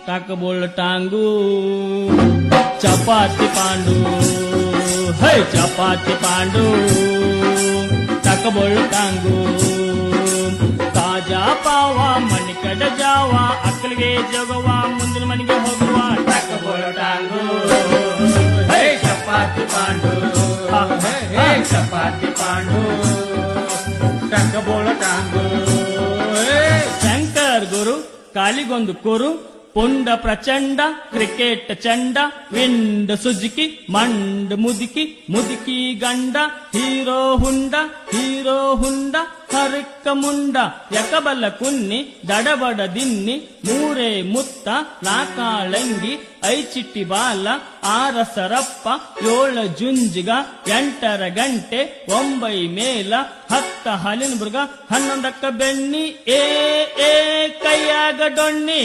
टाकबोल टांगू चपाती पांडू है चपाती पांडू टाकबोल टांगू ताजा पावा मणिकड जावा अಕ್ಕಲಿಗೆ ಜಗವಾ ಮುಂದಿನ ಮನೆಗೆ ಹೋಗುವ टाकबोल टांगू है चपाती पांडू है चपाती पांडू टाकबोल टांगू ಶಂಕರ್ ಗುರು ಕಾಲಿಗೊಂದು ಕುರು ಪುಂಡ ಪ್ರಚಂಡ ಕ್ರಿಕೆಟ್ ಚಂಡ ವಿಂಡ್ ಸುಜುಕಿ ಮಂಡ್ ಮುದುಕಿ ಮುದುಕಿ ಗಂಡ ಹೀರೋ ಹುಂಡ ಹರಕ್ಕ ಮುಂಡ ಯಕಬಲ ಕುನ್ನಿ ದಡಬಡ ದಿನ್ನಿ ಮೂರೇ ಮುತ್ತ ನಾಕಾಳಂಗಿ ಐಚಿಟ್ಟಿ ಬಾಲ ಆರಸರಪ್ಪ ಏಳ ಜುಂಜಿಗ ಎಂಟರ ಗಂಟೆ ಒಂಬೈ ಮೇಲ ಹತ್ತ ಹಲಿನ ಮೃಗ ಹನ್ನೊಂದಕ್ಕ ಬೆಣ್ಣಿ ಏ ಕೈಯಾಗ ಡೊಣ್ಣಿ